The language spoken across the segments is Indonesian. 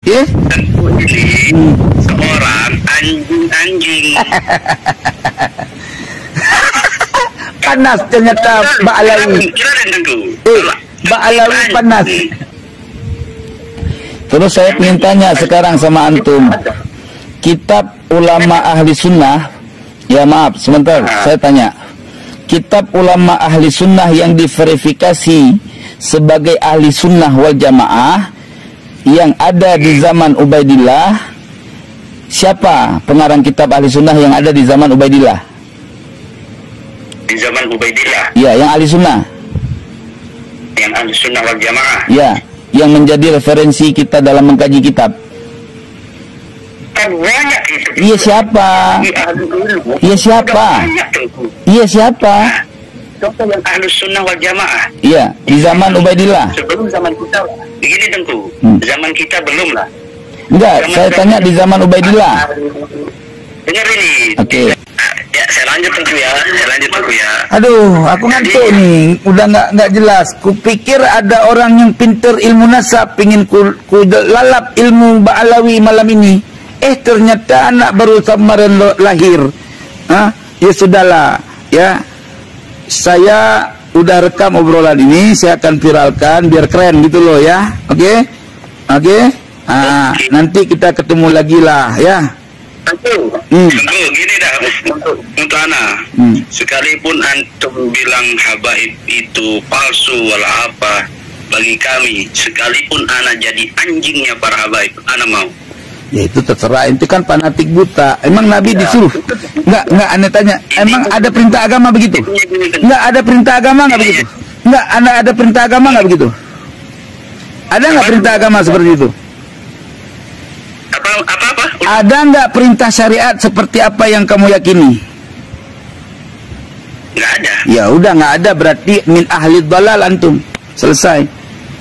Ya? Seorang anjing. Panas ternyata Mbak Alawi. Mbak Alawi panas. Terus saya ingin tanya sekarang sama antum, kitab ulama ahli sunnah, ya maaf sebentar, saya tanya, kitab ulama ahli sunnah yang diverifikasi sebagai ahli sunnah wal jamaah yang ada di zaman Ubaidillah, siapa pengarang kitab ahli sunnah yang ada di zaman Ubaidillah? Di zaman Ubaidillah? Ya, yang ahli sunnah. Yang ahli sunnah wal jamaah? Ya, yang menjadi referensi kita dalam mengkaji kitab. Kan banyak itu. Iya siapa? Iya siapa? Iya siapa? Contoh yang ahli sunnah wal jamaah. Iya, di zaman Ubaidillah. Sebelum zaman kita, begini Tengku, zaman kita belum lah. Enggak, saya tanya di zaman Ubaidillah. Dengar ini. Oke. Ya, saya lanjut Tengku ya. Aduh, aku ngantuk nih. Udah nggak jelas. Kupikir ada orang yang pinter ilmu nasab, pingin ku lalap ilmu Mbak Alawi malam ini. Ternyata anak baru kemarin lahir. Ya sudahlah, ya. Saya udah rekam obrolan ini, saya akan viralkan biar keren gitu loh ya. Oke? Nanti kita ketemu lagi lah ya. Tentu, gini dah untuk Ana. Sekalipun antum bilang habaib itu palsu wala apa, bagi kami sekalipun Ana jadi anjingnya para habaib, Ana mau. Ya itu terserah, itu kan fanatik buta. Emang Nabi disuruh? Enggak, Anda tanya. Emang ada perintah agama begitu? Enggak ada perintah agama enggak begitu? Enggak, Anda ada perintah agama enggak begitu? Ada enggak perintah agama seperti itu? Apa? Ada enggak perintah syariat seperti apa yang kamu yakini? Enggak ada. Ya udah enggak ada, berarti min ahli dhalal antum. Selesai.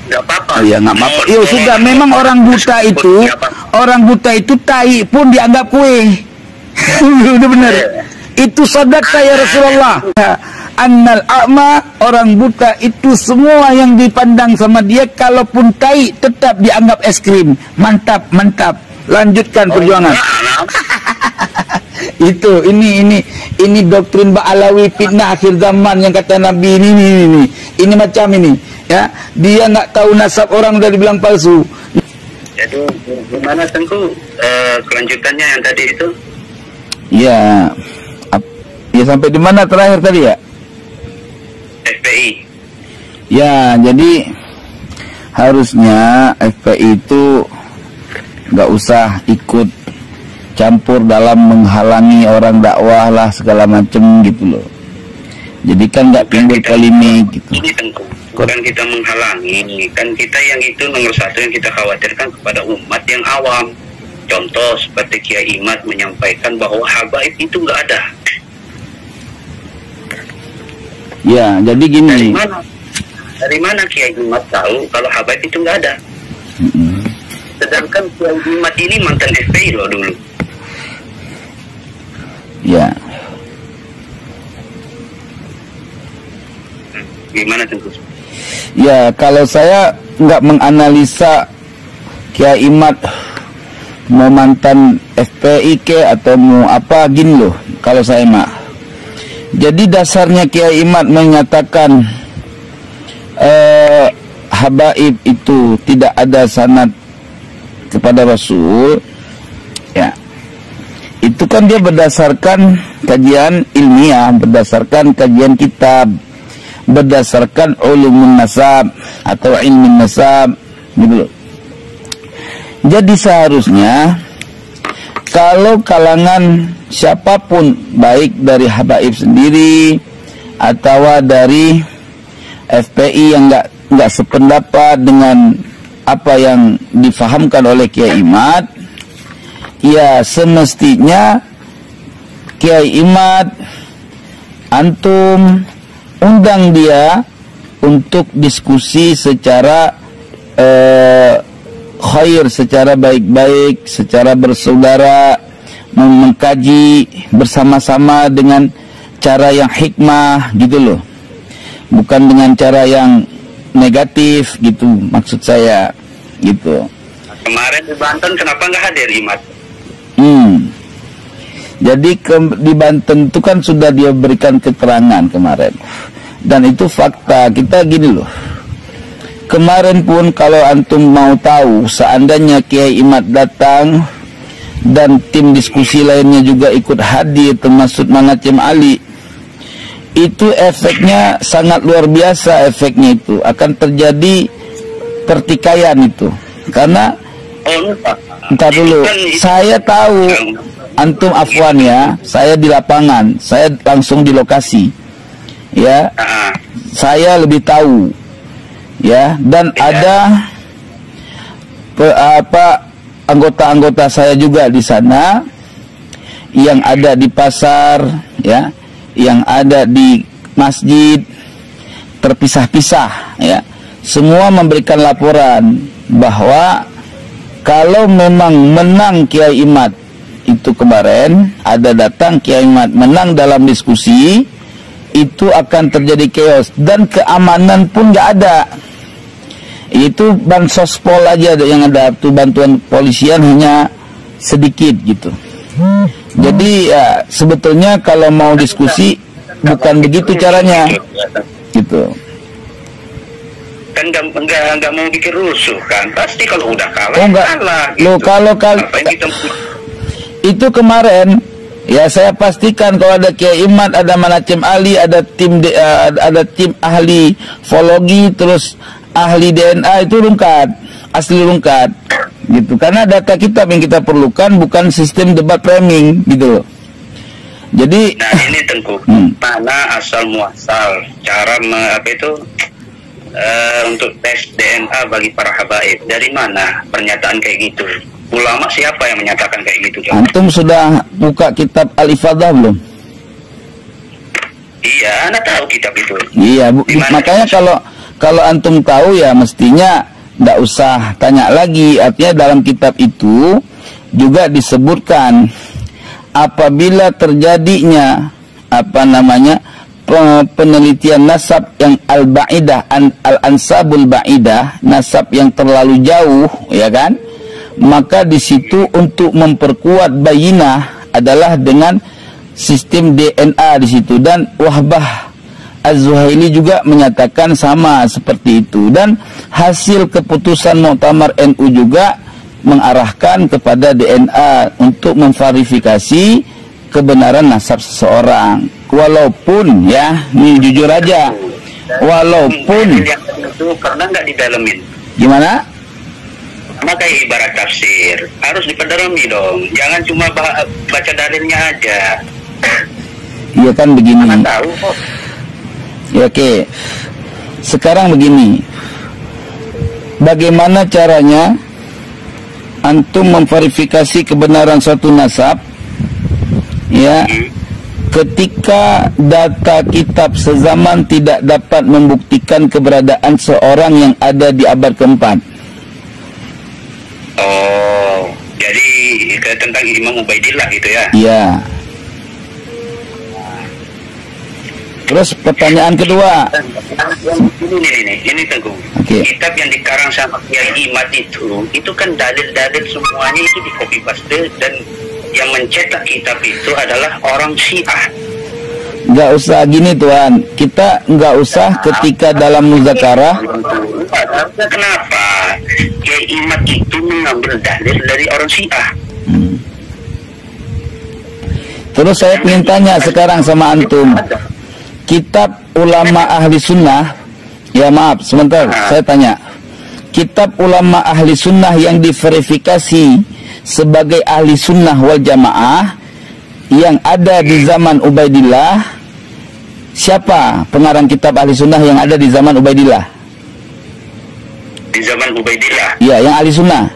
Enggak apa-apa. Oh, ya enggak apa-apa. Ya sudah, memang orang buta itu tai pun dianggap kue. Udah benar. Itu sadaqah ya Rasulullah. Annal a'ma, orang buta itu semua yang dipandang sama dia kalaupun tai tetap dianggap es krim. Mantap. Lanjutkan perjuangan. Itu ini doktrin Mbak Alawi fitnah akhir zaman yang kata Nabi ini macam ini ya, dia nggak tahu nasab orang udah dibilang palsu. Jadi gimana Tengku kelanjutannya yang tadi itu? Ya sampai di mana terakhir tadi ya? FPI. Ya, jadi harusnya FPI itu nggak usah ikut campur dalam menghalangi orang dakwah lah segala macem gitu loh. Jadi kan nggak timbul polemik gitu. Ini Tengku, bukan kita menghalangi, kan kita yang itu nomor satu yang kita khawatirkan kepada umat yang awam. Contoh seperti Kiai Imad menyampaikan bahwa habaib itu nggak ada. Ya, jadi gini. Dari mana Kiai Imad tahu kalau habaib itu nggak ada? Sedangkan Kiai Imad ini mantan FPI loh dulu. Ya. Gimana Tengku? Ya, kalau saya nggak menganalisa Kiai Imad mau mantan FPI ke atau mau apa gini loh, kalau saya mah. Jadi dasarnya Kiai Imad menyatakan habaib itu tidak ada sanad kepada Rasul, ya. Itu kan dia berdasarkan kajian ilmiah, berdasarkan kajian kitab, berdasarkan ulumun nasab atau ilmin nasab gitu loh. Jadi seharusnya kalau kalangan siapapun, baik dari habaib sendiri atau dari FPI yang nggak sependapat dengan apa yang difahamkan oleh Kiai Imad, ya semestinya Kiai Imad antum undang dia untuk diskusi secara khair, secara baik-baik, secara bersaudara, mengkaji bersama-sama dengan cara yang hikmah gitu loh, bukan dengan cara yang negatif gitu maksud saya gitu. Kemarin di Banten kenapa nggak hadir Imat? Jadi di Banten itu kan sudah dia berikan keterangan kemarin. Dan itu fakta. Kita gini loh. Kemarin pun kalau antum mau tahu, seandainya Kiai Imat datang dan tim diskusi lainnya juga ikut hadir, termasuk Mangacem Ali, itu efeknya sangat luar biasa. Efeknya itu akan terjadi pertikaian itu. Karena entar dulu, saya tahu antum afwan ya, saya di lapangan, saya langsung di lokasi, ya, saya lebih tahu, ya, dan ada anggota-anggota saya juga di sana, yang ada di pasar, ya, yang ada di masjid, terpisah-pisah, ya, semua memberikan laporan bahwa kalau memang menang Kiai Imat itu kemarin, ada datang Kiai Imat menang dalam diskusi, itu akan terjadi chaos dan keamanan pun nggak ada. Itu bansos pol aja yang ada, tuh bantuan polisian hanya sedikit gitu. Jadi ya, sebetulnya kalau mau diskusi bukan begitu caranya, gitu. Kan nggak mau bikin rusuh kan? Pasti kalau udah kalah, kalah. Gitu. Loh, kalau itu kemarin, ya saya pastikan kalau ada Kiai Imat, ada Mangacem Ali, ada tim ahli ufologi, terus ahli DNA, itu lengkap, asli lengkap, gitu. Karena data kitab yang kita perlukan bukan sistem debat framing, gitu loh. Jadi, nah ini Tengku, mana asal muasal cara untuk tes DNA bagi para habaib, dari mana pernyataan kayak gitu? Ulama siapa yang menyatakan kayak gitu? Antum sudah buka kitab Al-Ifadah belum? Iya, Anda tahu kitab itu. Iya, makanya kalau antum tahu ya mestinya nggak usah tanya lagi. Artinya dalam kitab itu juga disebutkan apabila terjadinya penelitian nasab yang al-ba'idah, al-ansabul ba'idah, nasab yang terlalu jauh, ya kan? Maka di situ untuk memperkuat bayinah adalah dengan sistem DNA di situ, dan Wahbah Az-Zuhaili juga menyatakan sama seperti itu, dan hasil keputusan Muktamar NU juga mengarahkan kepada DNA untuk memverifikasi kebenaran nasab seseorang. Walaupun ya, ini jujur aja, walaupun itu pernah nggak didalemin? Gimana? Sama kayak ibarat tafsir, harus diperdalami dong. Jangan cuma baca dalilnya aja. Iya kan begini. Tahu kok. Ya, oke. Sekarang begini. Bagaimana caranya antum memverifikasi kebenaran suatu nasab? Ya. Ketika data kitab sezaman tidak dapat membuktikan keberadaan seorang yang ada di abad keempat. Oh, jadi tentang Imam Ubaidillah gitu ya? Iya. Terus pertanyaan kedua. Ini Tengku. Okay. Kitab yang dikarang sama Kiai Imat itu kan dalil-dalil semuanya itu di copy paste, dan yang mencetak kitab itu adalah orang Syiah. Nggak usah gini Tuan, kita nggak usah ketika dalam muzakarah. Kenapa Kiai Imat itu mengambil dalil dari orang Syiah? Terus saya ingin tanya sekarang sama antum, kitab ulama ahli sunnah, ya maaf sebentar, saya tanya, kitab ulama ahli sunnah yang diverifikasi sebagai ahli sunnah wal jamaah yang ada di zaman Ubaidillah, siapa pengarang kitab ahli sunnah yang ada di zaman Ubaidillah? Di zaman Ubaidillah? Ya, yang ahli sunnah.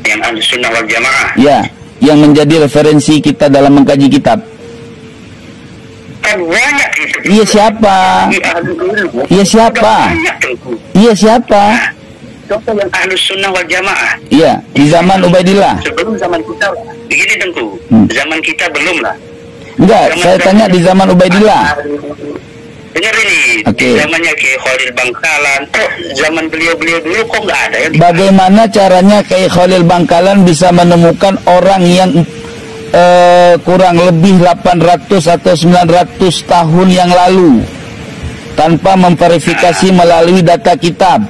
Yang ahli sunnah wal jamaah? Ya, yang menjadi referensi kita dalam mengkaji kitab. Kan banyak itu. Iya siapa? Iya siapa? Iya siapa? Contoh yang ahli sunnah wal jamaah. Iya, di zaman Ubaidillah. Sebelum zaman kita, begini Tengku, zaman kita belum lah. Enggak, saya tanya di zaman Ubaidillah. dengar ini, zamannya Kiai Khalil Bangkalan, zaman beliau-beliau dulu kok nggak ada ya? Bagaimana caranya Kiai Khalil Bangkalan bisa menemukan orang yang kurang lebih 800 atau 900 tahun yang lalu tanpa memverifikasi melalui data kitab?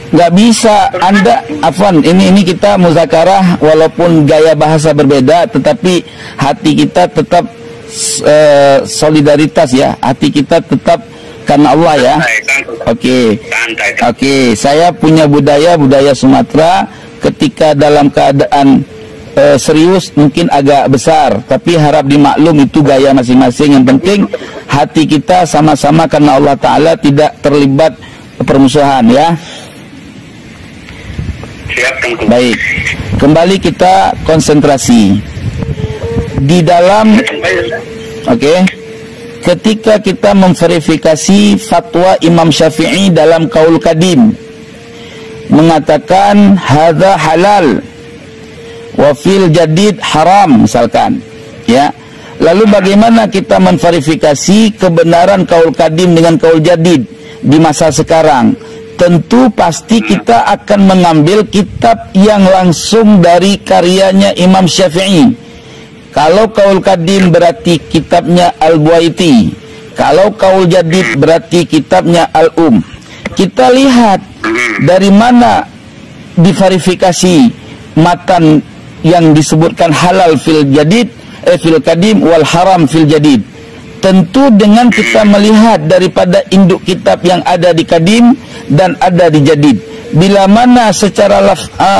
Nggak bisa. Anda, Afwan, ini kita muzakarah walaupun gaya bahasa berbeda, tetapi hati kita tetap solidaritas ya, hati kita tetap karena Allah ya. Oke, saya punya budaya Sumatera, ketika dalam keadaan serius mungkin agak besar, tapi harap dimaklum itu gaya masing-masing. Yang penting hati kita sama-sama karena Allah Ta'ala, tidak terlibat permusuhan ya. Baik, kembali kita konsentrasi di dalam ketika kita memverifikasi fatwa Imam Syafi'i dalam Qaul Qadim mengatakan hadza halal wa fil jadid haram misalkan ya, lalu bagaimana kita memverifikasi kebenaran Qaul Qadim dengan Qaul Jadid di masa sekarang? Tentu pasti kita akan mengambil kitab yang langsung dari karyanya Imam Syafi'i. Kalau Qaul Qadim berarti kitabnya Al-Buaiti, kalau Qaul Jadid berarti kitabnya Al-Um. Kita lihat dari mana diverifikasi matan yang disebutkan halal fil jadid, fil qadim wal haram fil jadid. Tentu dengan kita melihat daripada induk kitab yang ada di Qadim dan ada di Jadid. Bila mana secara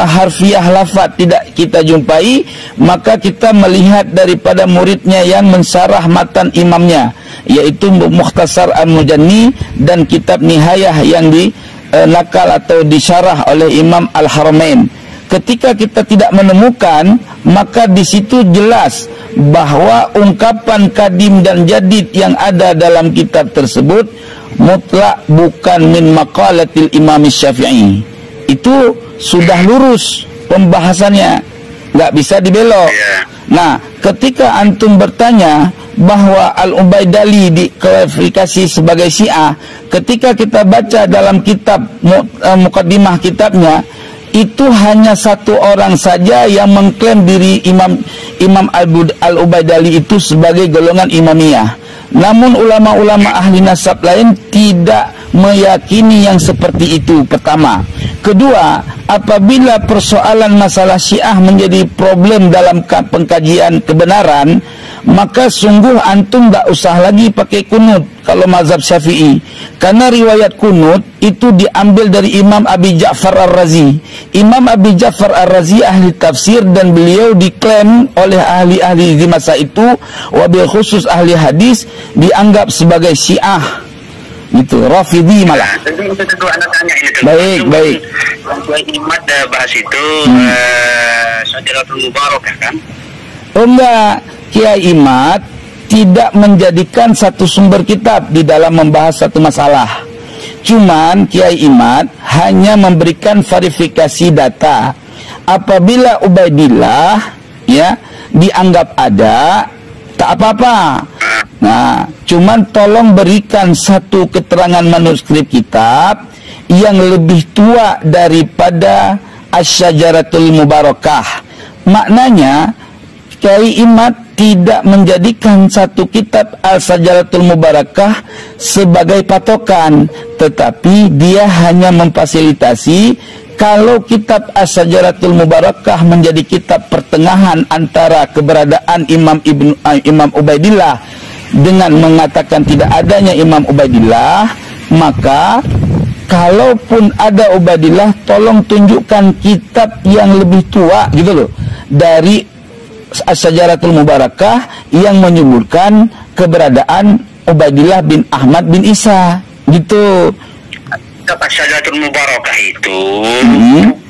harfiah lafaz tidak kita jumpai, maka kita melihat daripada muridnya yang mensyarah matan imamnya, yaitu Mukhtasar Al-Mujanni dan kitab Nihayah yang dinakal atau disyarah oleh Imam Al-Haramain. Ketika kita tidak menemukan, maka di situ jelas bahwa ungkapan Qadim dan Jadid yang ada dalam kitab tersebut mutlak bukan min maqalatil Imam Syafi'i. Itu sudah lurus pembahasannya, nggak bisa dibelok. Nah, ketika antum bertanya bahwa Al-Ubaidali diklarifikasi sebagai Syiah, ketika kita baca dalam kitab muqaddimah kitabnya, itu hanya satu orang saja yang mengklaim diri Imam Al-Ubaidali itu sebagai golongan Imamiyah. Namun ulama-ulama ahli nasab lain tidak meyakini yang seperti itu, pertama. Kedua, apabila persoalan masalah Syiah menjadi problem dalam pengkajian kebenaran, maka sungguh antum tak usah lagi pakai kunut kalau mazhab Syafi'i, karena riwayat kunut itu diambil dari Imam Abi Ja'far Ar-Razi. Imam Abi Ja'far Ar-Razi ahli tafsir, dan beliau diklaim oleh ahli-ahli di masa itu, wabil khusus ahli hadis, dianggap sebagai Syiah gitu, Rafidhi malah. Baik. Imam bahas itu Syajaratul Mubarakah kan? Oh enggak, Kiai Imad tidak menjadikan satu sumber kitab di dalam membahas satu masalah. Cuman Kiai Imad hanya memberikan verifikasi data. Apabila Ubaidillah ya dianggap ada, tak apa-apa. Nah, cuman tolong berikan satu keterangan manuskrip kitab yang lebih tua daripada Asy-Syajaratul Mubarakah. Maknanya Kiai Imad tidak menjadikan satu kitab Al-Syajaratul Mubarakah sebagai patokan, tetapi dia hanya memfasilitasi kalau kitab As-Syajaratul Mubarakah menjadi kitab pertengahan antara keberadaan Imam Ubaidillah dengan mengatakan tidak adanya Imam Ubaidillah, maka kalaupun ada Ubaidillah, tolong tunjukkan kitab yang lebih tua gitu loh dari As-Syajaratul Mubarakah yang menyebutkan keberadaan Ubaidillah bin Ahmad bin Isa gitu. Kitab As-Syajaratul Mubarakah itu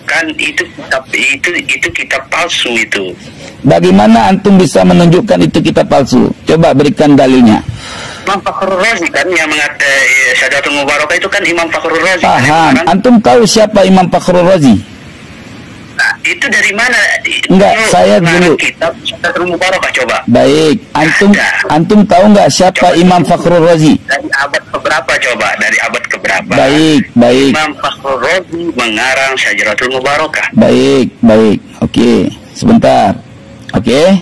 kan itu kitab palsu itu. Bagaimana antum bisa menunjukkan itu kitab palsu? Coba berikan dalilnya. Imam Fakhrul Razi kan yang mengatakan Syajaratul Mubarakah itu kan Imam Fakhrul Razi. Paham. Kan, antum tahu siapa Imam Fakhrul Razi? Nah, Itu dari mana? Enggak, saya dulu. Kitab Syajaratul Mubarakah coba. Baik, antum tahu nggak siapa coba, Imam Fakhrul Razi? Dari abad keberapa coba? Dari abad keberapa? Baik. Imam Fakhrul Razi mengarang Syajaratul Mubarakah. Baik. Oke, sebentar. Oke.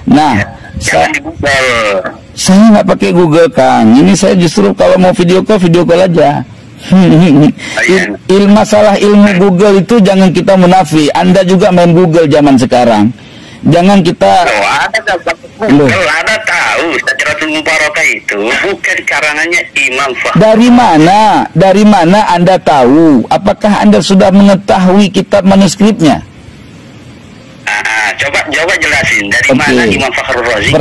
Nah, jangan di Google. Saya nggak pakai Google, Kang. Ini saya justru kalau mau video call aja. Masalah ilmu Google itu jangan kita munafik. Anda juga main Google zaman sekarang. Jangan kita ada tahu Syajaratul Mubarakah itu bukan karangannya Imam Fakhrul. Dari mana Anda tahu? Apakah Anda sudah mengetahui kitab manuskripnya? Coba jelasin dari mana Imam Fakhrul Razi.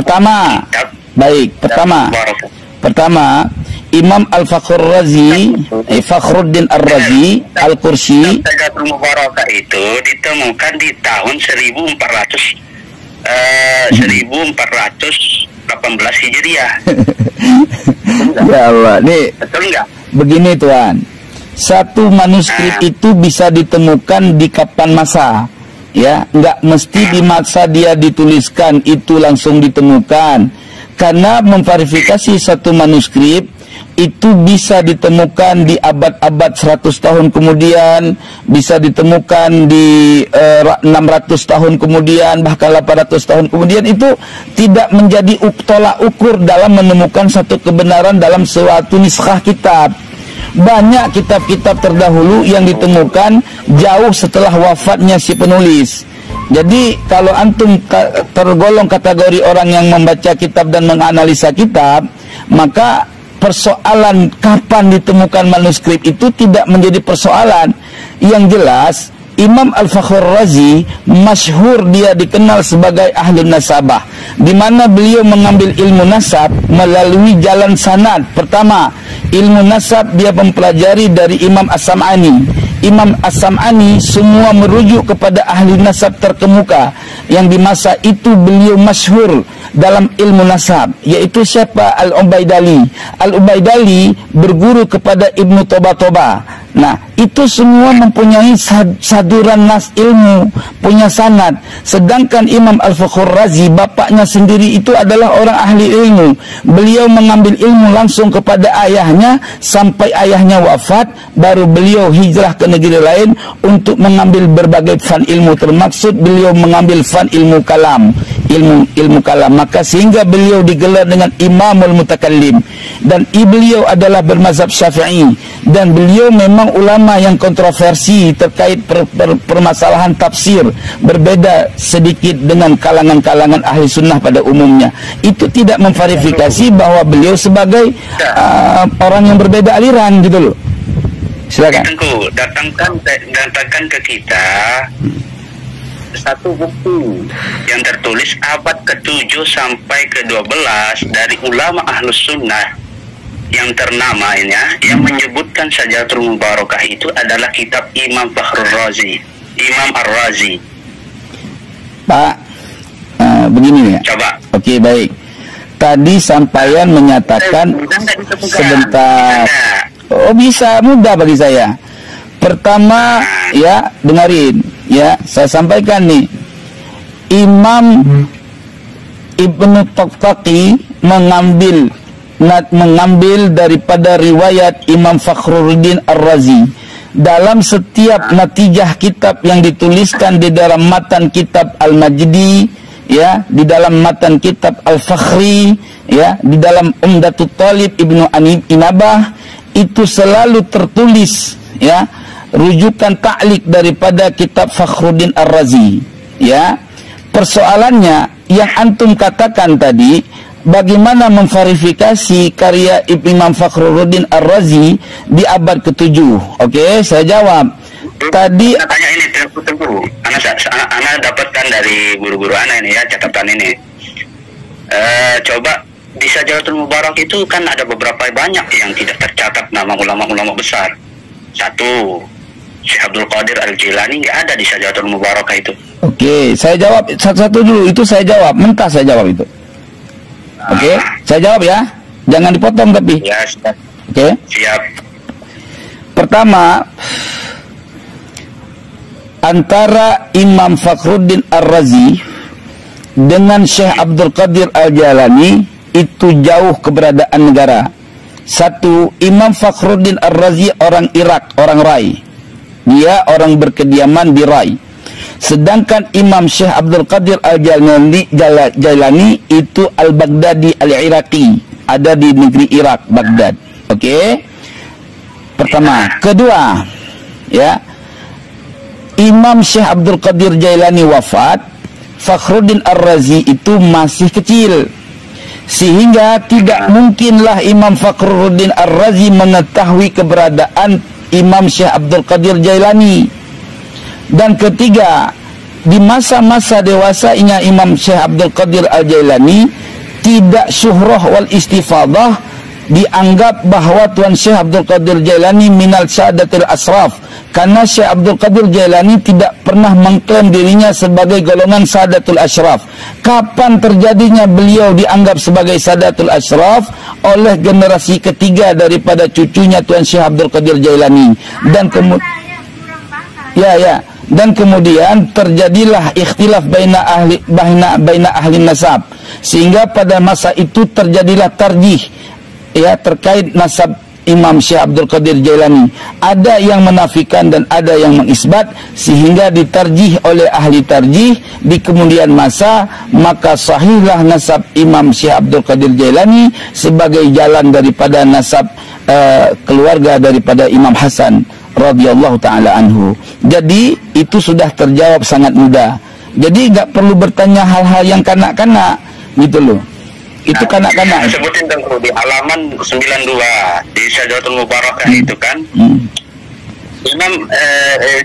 Pertama, Imam Al-Fakhrul Razi, Fakhruddin Ar-Razi Al-Qursi. Syajaratul Mubarakah itu ditemukan di tahun 1418 Hijriah. Ya Allah, nih. Betul enggak? Begini Tuan, satu manuskrip itu bisa ditemukan di kapan masa. Ya, nggak mesti di masa dia dituliskan itu langsung ditemukan. Karena memverifikasi satu manuskrip itu bisa ditemukan di abad-abad 100 tahun kemudian, bisa ditemukan di 600 tahun kemudian, bahkan 800 tahun kemudian. Itu tidak menjadi tolak ukur dalam menemukan satu kebenaran dalam suatu niskhah kitab. Banyak kitab-kitab terdahulu yang ditemukan jauh setelah wafatnya si penulis. Jadi kalau antum tergolong kategori orang yang membaca kitab dan menganalisa kitab, maka persoalan kapan ditemukan manuskrip itu tidak menjadi persoalan. Yang jelas Imam Al-Fakhrul Razi masyhur, dia dikenal sebagai ahli nasabah, di mana beliau mengambil ilmu nasab melalui jalan sanad. Pertama, ilmu nasab dia mempelajari dari Imam As-Sam'ani. Imam As-Sam'ani semua merujuk kepada ahli nasab terkemuka yang di masa itu beliau masyhur dalam ilmu nasab, yaitu siapa? Al-Ubaidali. Al-Ubaidali berguru kepada Ibnu Toba. Nah, itu semua mempunyai saduran nas ilmu, punya sanad. Sedangkan Imam Al-Fakhrul Razi, bapaknya sendiri itu adalah orang ahli ilmu. Beliau mengambil ilmu langsung kepada ayahnya, sampai ayahnya wafat, baru beliau hijrah ke negeri lain untuk mengambil berbagai fan ilmu, termaksud beliau mengambil fan ilmu kalam, ilmu kalam. Maka sehingga beliau digelar dengan Imamul Mutakallim, dan beliau adalah bermazhab Syafi'i, dan beliau memang ulama yang kontroversi terkait permasalahan tafsir, berbeda sedikit dengan kalangan-kalangan ahli sunnah pada umumnya. Itu tidak memverifikasi bahwa beliau sebagai orang yang berbeda aliran gitu loh. Silakan. Datangkan ke kita satu buku yang tertulis abad ke-7 sampai ke-12 dari ulama ahlus sunnah yang ternama ini ya, yang menyebutkan Syajaratul Mubarakah itu adalah kitab Imam Fakhrul Razi, Imam Ar-Razi. Pak, begini ya. Coba. Oke, baik. Tadi sampaian menyatakan sebentar. Oh, bisa, mudah bagi saya. Pertama, ya, dengarin, ya, saya sampaikan nih. Imam Ibnu Taqi mengambil daripada riwayat Imam Fakhruddin Ar-Razi. Dalam setiap natijah kitab yang dituliskan di dalam matan kitab Al-Majdi, ya, di dalam matan kitab Al-Fakhri, ya, di dalam Umdatut Talib Ibnu Inabah, itu selalu tertulis, ya, rujukan ta'liq daripada kitab Fakhruddin Ar-Razi, ya. Persoalannya yang antum katakan tadi, bagaimana memverifikasi karya Imam Fakhruddin Ar-Razi di abad ke-7? Oke, saya jawab. Tadi tanya ini, tunggu. Ana dapatkan dari guru-guru ana ini ya, catatan ini. Coba di Syajaratul Mubarakah itu kan ada beberapa banyak yang tidak tercatat nama ulama-ulama besar. Satu, Syekh Abdul Qadir Al-Jilani nggak ada di Syajaratul Mubarakah itu. Oke, saya jawab satu-satu dulu. Itu saya jawab, mentah saya jawab itu. Oke, saya jawab ya. Jangan dipotong tapi. Ya, siap. Oke. Siap. Pertama, antara Imam Fakhruddin Ar-Razi dengan Syekh Abdul Qadir Al-Jailani itu jauh keberadaan negara. Satu, Imam Fakhruddin Ar-Razi orang Irak, orang Rai. Dia orang berkediaman di Rai. Sedangkan Imam Syekh Abdul Qadir Al-Jailani itu Al-Baghdadi Al-Iraqi, ada di negeri Irak, Baghdad. Okey. Pertama, kedua, ya. Imam Syekh Abdul Qadir Jailani wafat, Fakhruddin Ar-Razi itu masih kecil. Sehingga tidak mungkinlah Imam Fakhruddin Ar-Razi mengetahui keberadaan Imam Syekh Abdul Qadir Jailani. Dan ketiga, di masa-masa dewasanya Imam Syekh Abdul Qadir Al-Jailani tidak syuhrah wal istifadah, dianggap bahwa Tuan Syekh Abdul Qadir Jailani minal sadatil asraf, karena Syekh Abdul Qadir Jailani tidak pernah mengklaim dirinya sebagai golongan sadatul ashraf. Kapan terjadinya beliau dianggap sebagai sadatul ashraf? Oleh generasi ketiga daripada cucunya Tuan Syekh Abdul Qadir Jailani. Dan dan kemudian terjadilah ikhtilaf baina ahli nasab, sehingga pada masa itu terjadilah tarjih, ya, terkait nasab Imam Syekh Abdul Qadir Jailani. Ada yang menafikan dan ada yang mengisbat, sehingga ditarjih oleh ahli tarjih di kemudian masa, maka sahihlah nasab Imam Syekh Abdul Qadir Jailani sebagai jalan daripada nasab keluarga daripada Imam Hasan radhiyallahu taala anhu. Jadi itu sudah terjawab sangat mudah. Jadi nggak perlu bertanya hal-hal yang kanak-kanak gitu loh. Itu kanak-kanak. Sebutin dong di halaman 92 di Syajaratul Mubarakah itu kan. Imam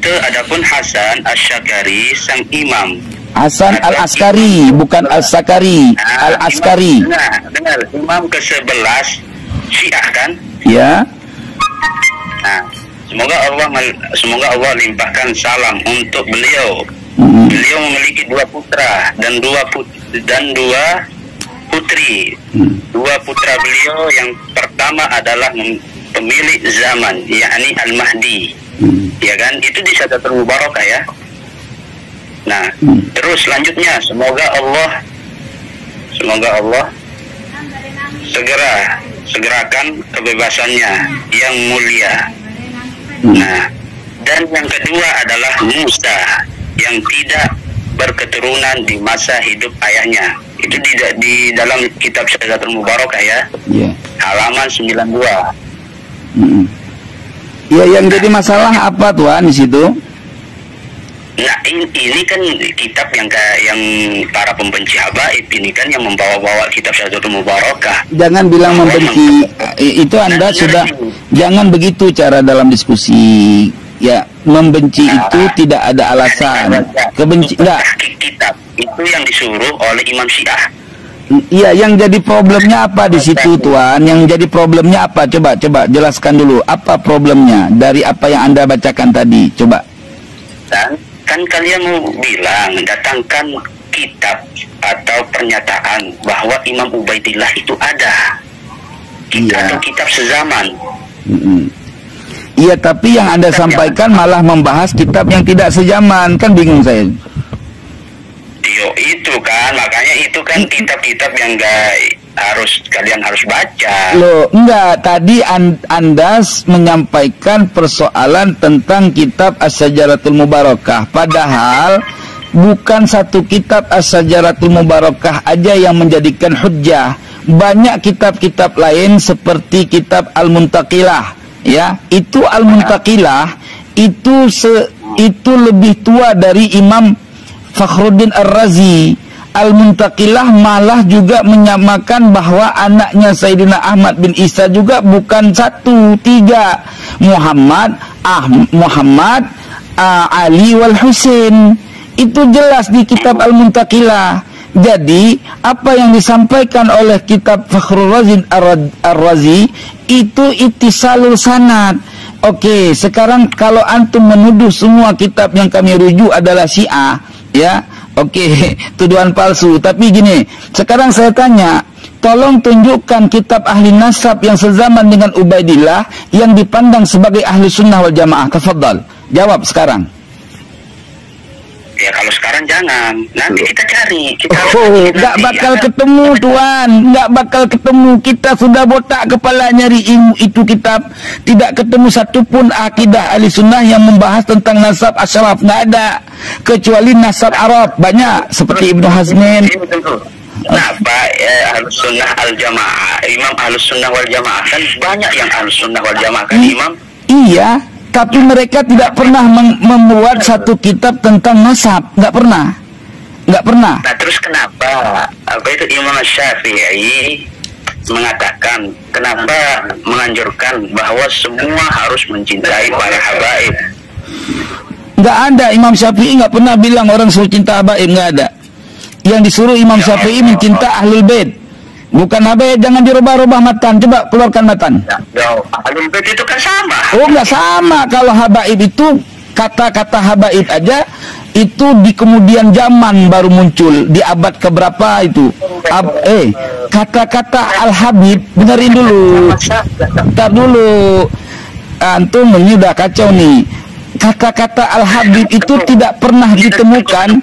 itu adapun Hasan Asy-Syakari sang imam. Hasan Al-Askari, bukan Al-Sakari, Al-Askari. Dengar, imam ke-11 Syiah kan? Ya. Nah, semoga Allah limpahkan salam untuk beliau. Beliau memiliki 2 putra dan dua putri. 2 putra beliau yang pertama adalah pemilik zaman, yakni Al-Mahdi. Ya kan? Itu di Syajaratul Mubarakah ya. Nah, terus selanjutnya semoga Allah segerakan kebebasannya yang mulia. Nah, dan yang kedua adalah Musa yang tidak berketurunan di masa hidup ayahnya. Itu di dalam kitab Syajaratul Mubarakah ya. Halaman 92. Ya, yang jadi masalah apa Tuan di situ? Nah, ini kan kitab yang para pembenci habaib ini kan yang membawa-bawa kitab Syajaratul Mubarakah. Jangan bilang membenci. Itu Anda sudah, jangan begitu cara dalam diskusi. Ya, membenci itu tidak ada alasan. Kebenci enggak. Kitab itu yang disuruh oleh Imam Syiah. Iya, yang jadi problemnya apa di situ Tuan? Yang jadi problemnya apa? Coba jelaskan dulu. Apa problemnya dari apa yang Anda bacakan tadi? Coba. Dan kan kalian mau bilang datangkan kitab atau pernyataan bahwa Imam Ubaidillah itu ada. Atau kitab sezaman. Iya, tapi yang Anda sampaikan malah membahas kitab yang tidak sezaman. Kan bingung saya. Itu kan, makanya itu kan kitab-kitab yang kalian harus baca. Loh, enggak, tadi Anda menyampaikan persoalan tentang kitab As-Syajaratul Mubarakah. Padahal bukan satu kitab As-Syajaratul Mubarakah aja yang menjadikan hujjah. Banyak kitab-kitab lain seperti kitab Al-Muntaqilah, ya. Itu Al-Muntaqilah itu lebih tua dari Imam Fakhruddin Ar-Razi. Al-Muntaqilah malah juga menyamakan bahwa anaknya Sayyidina Ahmad bin Isa juga bukan 1, 3. Muhammad, Ali wal Husain. Itu jelas di kitab Al-Muntaqilah. Jadi, apa yang disampaikan oleh kitab Fakhruddin Ar-Razi itu ittisalul sanad. Oke, sekarang kalau antum menuduh semua kitab yang kami rujuk adalah Syiah, ya, oke, tuduhan palsu. Tapi gini, sekarang saya tanya, tolong tunjukkan kitab ahli nasab yang sezaman dengan Ubaidillah yang dipandang sebagai ahli sunnah wal jamaah. Tafadhal, jawab sekarang. Ya kalau sekarang jangan, nanti kita cari. Nggak bakal ketemu Tuan, nggak bakal ketemu. Kita sudah botak kepala nyari ilmu itu kitab, tidak ketemu satupun akidah ahli sunnah yang membahas tentang nasab asyraf, nggak ada. Kecuali nasab Arab banyak seperti Ibnu Hazmin. Kenapa Ahlus Sunnah Al Jamaah, Imam Ahlus Sunnah wal Jamaah kan banyak yang Ahlus Sunnah wal Jamaah kan Imam? Iya. Tapi mereka tidak pernah membuat satu kitab tentang nasab, nggak pernah. Nah terus kenapa? Apa itu Imam Syafi'i mengatakan kenapa menganjurkan bahwa semua harus mencintai para habaib? Nggak ada, Imam Syafi'i nggak pernah bilang orang suruh cinta habaib, nggak ada. Yang disuruh Imam Syafi'i mencinta ahlul bait. Bukan habaib, jangan dirubah-rubah matan. Coba keluarkan matan. Ahlul bait itu kan sama. Oh, nggak sama. Kalau habaib itu, kata-kata habaib aja, itu di kemudian zaman baru muncul. Di abad keberapa itu. Kata-kata Al-Habib, benerin dulu. Ntar dulu. Antum, ini udah kacau nih. Kata-kata Al-Habib itu tidak pernah ditemukan.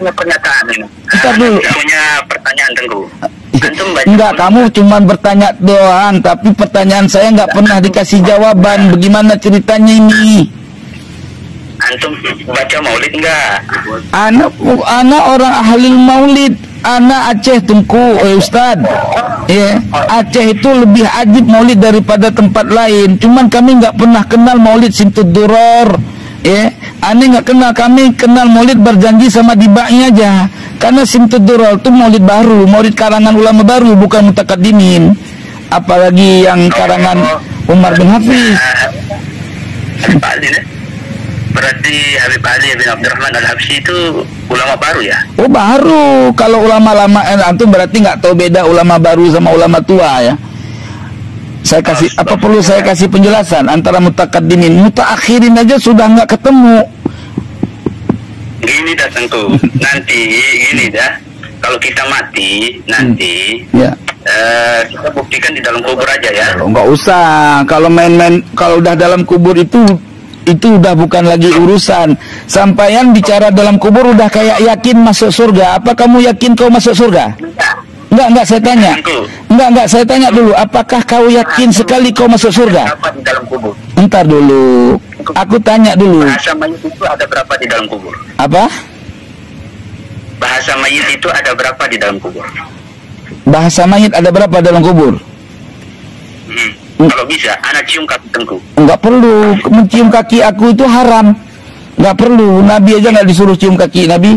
Ntar dulu. Punya pertanyaan Tengku. Enggak, kamu cuma bertanya doang, tapi pertanyaan saya nggak pernah dikasih jawaban. Bagaimana ceritanya ini? Antum baca maulid enggak? Anak orang ahli maulid. Anak Aceh Tengku, Ustad. Aceh itu lebih ajib maulid daripada tempat lain. Cuman kami nggak pernah kenal maulid Simtud Duror. Aneh nggak kenal, kami kenal maulid berjanji sama dibaknya aja. Karena Simtud Duror itu maulid baru, maulid karangan ulama baru, bukan mutakaddimin. Apalagi yang karangan Umar bin Hafiz. Habib Ali, berarti Habib Ali bin Abdurrahman Al-Habsyi itu ulama baru ya? Oh baru. Kalau ulama lama antum berarti nggak tahu beda ulama baru sama ulama tua ya. Saya kasih apa perlu saya kasih penjelasan antara mutakaddimin, mutaakhirin aja sudah nggak ketemu. Gini dah Tengku, nanti gini dah, kalau kita mati nanti kita buktikan di dalam kubur aja ya. Nggak usah, kalau main-main, kalau udah dalam kubur itu udah bukan lagi urusan. Sampaian bicara dalam kubur udah kayak yakin masuk surga. Apa kamu yakin kau masuk surga? Enggak, saya tanya. Enggak, saya tanya dulu. Apakah kau yakin sekali kau masuk surga? Berapa di dalam kubur? Entar dulu. Aku tanya dulu. Bahasa mayit itu ada berapa di dalam kubur? Apa? Bahasa mayit itu ada berapa di dalam kubur? Bahasa mayit ada berapa dalam kubur? Kalau bisa, anak cium kaki Tengku. Enggak perlu. Mencium kaki aku itu haram. Enggak perlu. Nabi aja nggak disuruh cium kaki Nabi.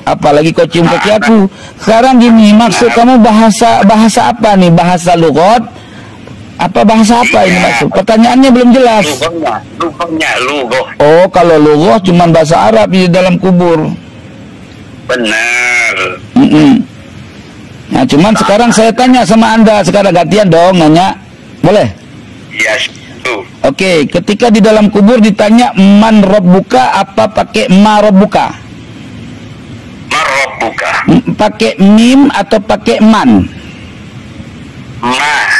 Apalagi kau cium kaki aku. Sekarang gini, maksud kamu bahasa apa nih? Bahasa lughat? Apa bahasa apa ini maksud? Pertanyaannya belum jelas. Lughat. Oh, kalau lughat cuma bahasa Arab di dalam kubur. Benar. Nah, cuman sekarang saya tanya sama Anda, sekarang gantian dong nanya. Boleh? Yes. Oke, ketika di dalam kubur ditanya man rabbuka, apa pakai ma rabbuka? Marabbuka. Pakai mim atau pakai man?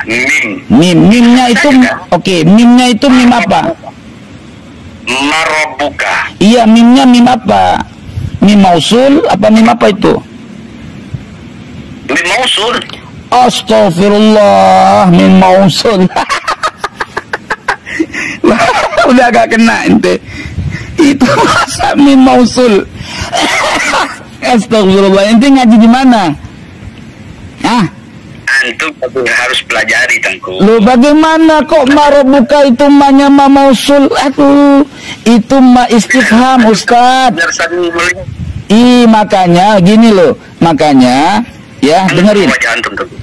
Mim. Mimnya itu mimnya itu mim apa? Marabbuka. Iya, mimnya mim apa? Mim mausul apa mim apa itu? Mim mausul. Astagfirullah, mim mausul. Udah gak kena ente. Itu masa mim mausul. Astagfirullah, ente ngaji di mana? Antum harus pelajari Tengku. Loh, bagaimana kok marabuka itu ma-nya ma mausul? Aduh, itu ma istifham Ustaz. Makanya gini loh, makanya ya dengerin. Wajah antum Tengku.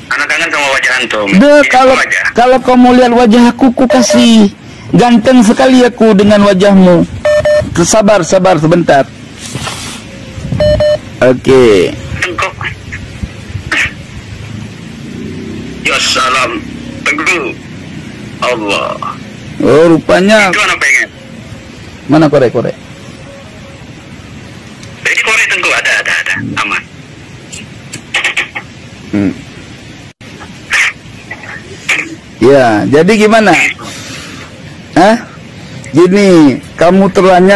Anak kangen sama wajah antum. Kalau kau mau lihat wajah aku kasih. Ganteng sekali aku dengan wajahmu. Sabar sebentar. Oke. Ya salam Tengku. Allah. Oh, rupanya. Itu anak pengen. Mana korek? Jadi korek Tengku ada. Aman. Ya, jadi gimana? Gini, kamu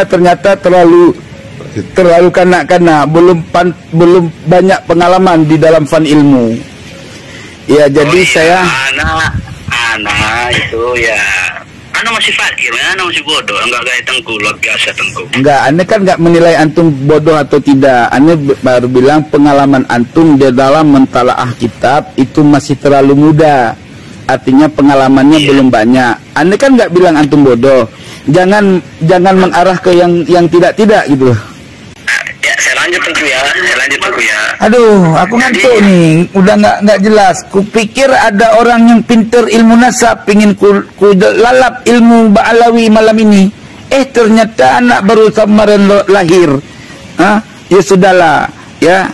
ternyata terlalu Terlalu kanak-kanak, belum banyak pengalaman di dalam fan ilmu. Ya, jadi saya anak itu ya. Anak masih fakir, anak masih bodoh, enggak kayak Tengku, luar biasa Tengku. Enggak, Anda kan enggak menilai antum bodoh atau tidak. Anda baru bilang pengalaman antum di dalam mentalaah kitab itu masih terlalu muda. Artinya pengalamannya belum banyak. Anda kan enggak bilang antum bodoh. Jangan mengarah ke yang tidak gitu. Ya, saya lanjut Tengku ya. Aduh, aku ngantuk nih, udah nggak jelas. Kupikir ada orang yang pinter ilmu nasab, pingin ku lalap ilmu Ba'alawi malam ini. Ternyata anak baru kemarin lahir. Ya sudahlah, ya.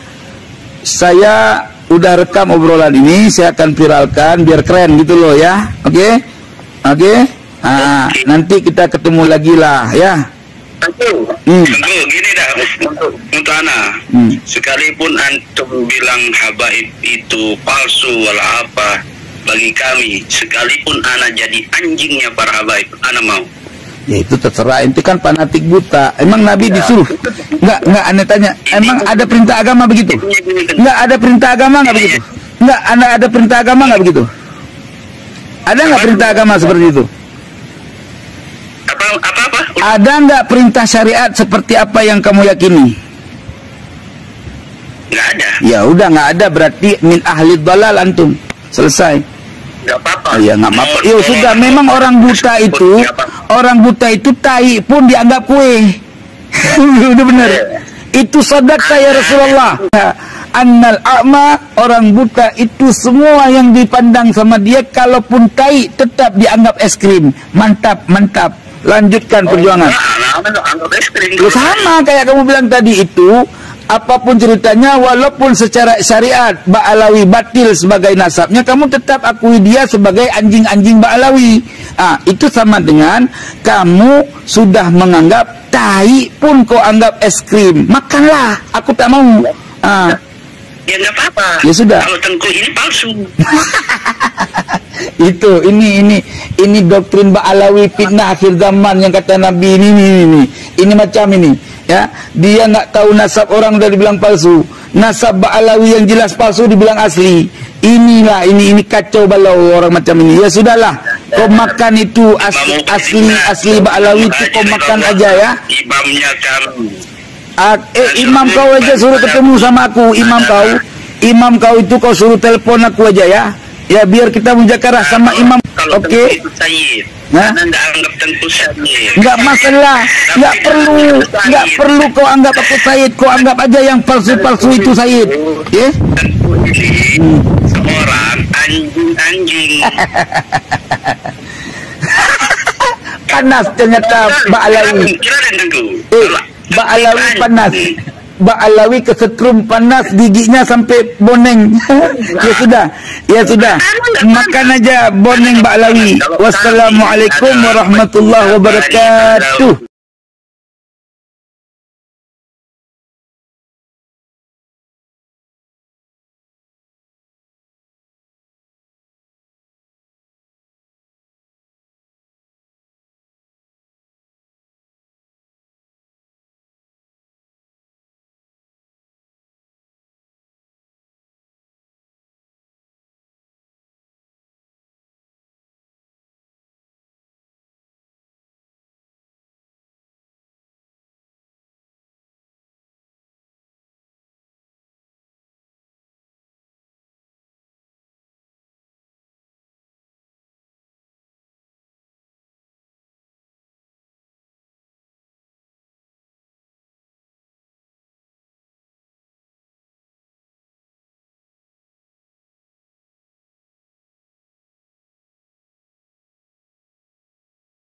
Saya udah rekam obrolan ini, saya akan viralkan biar keren gitu loh ya. Oke? Nanti kita ketemu lagi lah ya. Tentu, gini dah untuk Ana. Sekalipun antum bilang habaib itu palsu wala apa, bagi kami sekalipun Ana jadi anjingnya para habaib, Ana mau. Ya itu terserah, itu kan fanatik buta. Emang Nabi disuruh? Enggak Anda tanya. Emang ada perintah agama begitu? Enggak ada perintah agama enggak begitu? Enggak ada perintah agama enggak begitu? Ada enggak perintah agama seperti itu? Apa? Ada nggak perintah syariat seperti apa yang kamu yakini? Nggak ada. Ya udah nggak ada, berarti min ahli dalal antum. Selesai. Nggak apa-apa. Ya nggak apa-apa. Yo sudah, memang orang buta itu tai pun dianggap kue. Udah benar. Itu sedekah ya Rasulullah. Annal a'ma, orang buta itu semua yang dipandang sama dia, kalaupun tai tetap dianggap es krim. Mantap. Lanjutkan perjuangan. Sama kayak kamu bilang tadi itu, apapun ceritanya, walaupun secara syariat Ba'alawi batil sebagai nasabnya, kamu tetap akui dia sebagai anjing-anjing Ba'alawi. Itu sama dengan kamu sudah menganggap tai pun kau anggap es krim. Makanlah, aku tak mau. Ya nggak apa-apa. Ya sudah. Kalau Tengku ini palsu. Itu ini doktrin Ba'alawi fitnah akhir zaman yang kata Nabi ini macam ini ya. Dia nggak tahu nasab orang udah dibilang palsu, nasab Ba'alawi yang jelas palsu dibilang asli. Ini kacau balau orang macam ini. Ya sudahlah, kau makan itu asli Ba'alawi itu kau makan aja ya. Imamnya kami. Imam kau aja suruh ketemu sama aku. Imam kau itu kau suruh telepon aku aja ya. Ya biar kita mujakarah sama imam. Oke. Nggak anggap Tengku Sayyid. Nggak masalah. Nggak perlu kau anggap aku Sayyid. Kau anggap aja yang palsu-palsu itu Sayyid. Ya? Tengku ini seorang anjing. Panas ternyata Ba'alawi. Ba'alawi panas. Ba'alawi kesetrum panas, giginya sampai boneng. Ya sudah. Makan aja boneng Ba'alawi. Wassalamualaikum warahmatullahi wabarakatuh.